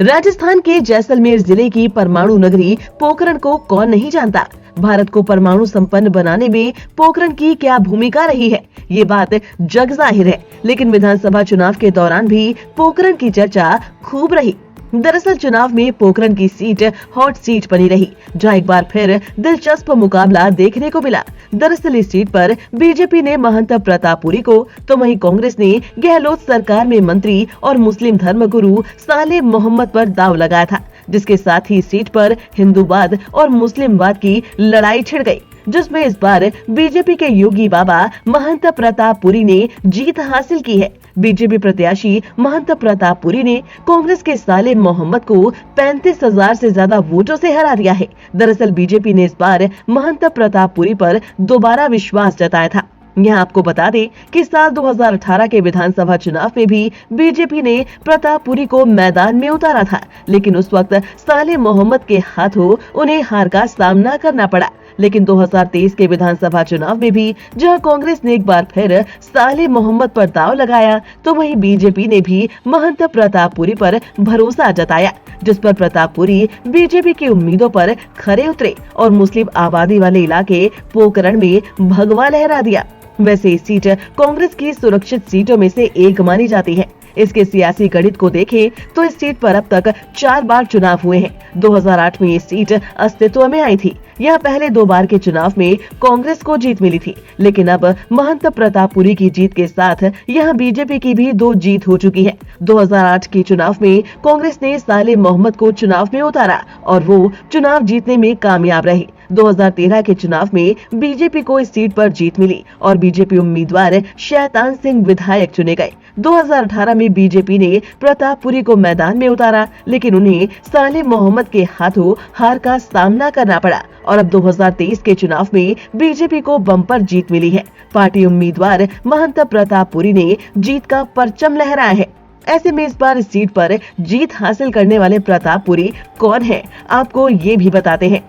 राजस्थान के जैसलमेर जिले की परमाणु नगरी पोखरण को कौन नहीं जानता। भारत को परमाणु संपन्न बनाने में पोखरण की क्या भूमिका रही है, ये बात जग जाहिर है। लेकिन विधानसभा चुनाव के दौरान भी पोखरण की चर्चा खूब रही। दरअसल चुनाव में पोखरण की सीट हॉट सीट बनी रही, जहां एक बार फिर दिलचस्प मुकाबला देखने को मिला। दरअसल इस सीट पर बीजेपी ने महंत प्रतापपुरी को, तो वहीं कांग्रेस ने गहलोत सरकार में मंत्री और मुस्लिम धर्मगुरु सालेह मोहम्मद पर दांव लगाया था, जिसके साथ ही सीट पर हिंदूवाद और मुस्लिमवाद की लड़ाई छिड़ गई, जिसमें इस बार बीजेपी के योगी बाबा महंत प्रतापपुरी ने जीत हासिल की है। बीजेपी प्रत्याशी महंत प्रतापपुरी ने कांग्रेस के सालेह मोहम्मद को 35,000 से ज्यादा वोटों से हरा दिया है। दरअसल बीजेपी ने इस बार महंत प्रतापपुरी पर दोबारा विश्वास जताया था। यहाँ आपको बता दें कि साल 2018 के विधानसभा चुनाव में भी बीजेपी ने प्रतापपुरी को मैदान में उतारा था, लेकिन उस वक्त सालेह मोहम्मद के हाथों उन्हें हार का सामना करना पड़ा। लेकिन 2023 के विधानसभा चुनाव में भी जहां कांग्रेस ने एक बार फिर सालेह मोहम्मद पर दांव लगाया, तो वहीं बीजेपी ने भी महंत प्रतापपुरी पर भरोसा जताया, जिस पर प्रतापपुरी बीजेपी की उम्मीदों पर खरे उतरे और मुस्लिम आबादी वाले इलाके पोखरण में भगवा लहरा दिया। वैसे इस सीट कांग्रेस की सुरक्षित सीटों में से एक मानी जाती है। इसके सियासी गणित को देखें तो इस सीट पर अब तक 4 बार चुनाव हुए हैं। 2008 में ये सीट अस्तित्व में आई थी। यह पहले 2 बार के चुनाव में कांग्रेस को जीत मिली थी, लेकिन अब महंत प्रतापपुरी की जीत के साथ यह बीजेपी की भी 2 जीत हो चुकी है। 2008 के चुनाव में कांग्रेस ने सालेह मोहम्मद को चुनाव में उतारा और वो चुनाव जीतने में कामयाब रही। 2013 के चुनाव में बीजेपी को इस सीट पर जीत मिली और बीजेपी उम्मीदवार शैतान सिंह विधायक चुने गए। 2018 में बीजेपी ने प्रतापपुरी को मैदान में उतारा, लेकिन उन्हें सालेह मोहम्मद के हाथों हार का सामना करना पड़ा और अब 2023 के चुनाव में बीजेपी को बम्पर जीत मिली है। पार्टी उम्मीदवार महंत प्रतापपुरी ने जीत का परचम लहराया है। ऐसे में इस बार इस सीट पर जीत हासिल करने वाले प्रतापपुरी कौन है, आपको ये भी बताते हैं।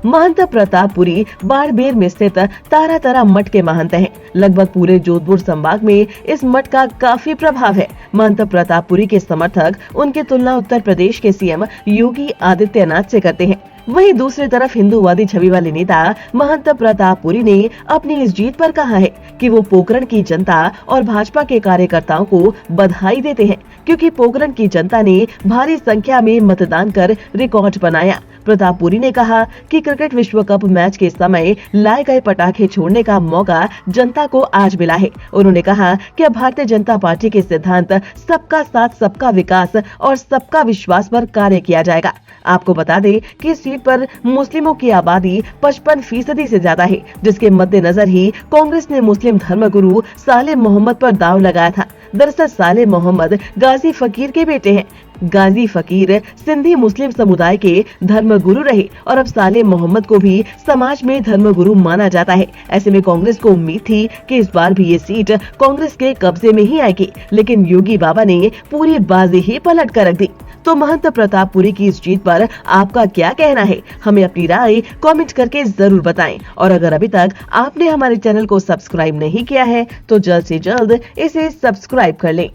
महंत प्रतापपुरी बाड़मेर में स्थित तारातरा मठ के महंत हैं। लगभग पूरे जोधपुर संभाग में इस मठ का काफी प्रभाव है। महंत प्रतापपुरी के समर्थक उनकी तुलना उत्तर प्रदेश के सीएम योगी आदित्यनाथ से करते हैं। वहीं दूसरी तरफ हिंदूवादी छवि वाले नेता महंत प्रतापपुरी ने अपनी इस जीत पर कहा है कि वो पोखरण की जनता और भाजपा के कार्यकर्ताओं को बधाई देते हैं, क्योंकि पोखरण की जनता ने भारी संख्या में मतदान कर रिकॉर्ड बनाया। प्रतापपुरी ने कहा कि क्रिकेट विश्व कप मैच के समय लाए गए पटाखे छोड़ने का मौका जनता को आज मिला है। उन्होंने कहा कि अब भारतीय जनता पार्टी के सिद्धांत सबका साथ, सबका विकास और सबका विश्वास पर कार्य किया जाएगा। आपको बता दें कि इस सीट पर मुस्लिमों की आबादी 55% से ज्यादा है, जिसके मद्देनजर ही कांग्रेस ने मुस्लिम धर्मगुरु सालेह मोहम्मद पर दांव लगाया था। दरअसल सालेह मोहम्मद गाजी फकीर के बेटे हैं। गाजी फकीर सिंधी मुस्लिम समुदाय के धर्मगुरु रहे और अब सालेह मोहम्मद को भी समाज में धर्मगुरु माना जाता है। ऐसे में कांग्रेस को उम्मीद थी कि इस बार भी ये सीट कांग्रेस के कब्जे में ही आएगी, लेकिन योगी बाबा ने पूरी बाजी ही पलट कर रख दी। तो महंत प्रतापपुरी की इस जीत पर आपका क्या कहना है, हमें अपनी राय कमेंट करके जरूर बताएं। और अगर अभी तक आपने हमारे चैनल को सब्सक्राइब नहीं किया है तो जल्द से जल्द इसे सब्सक्राइब कर लें।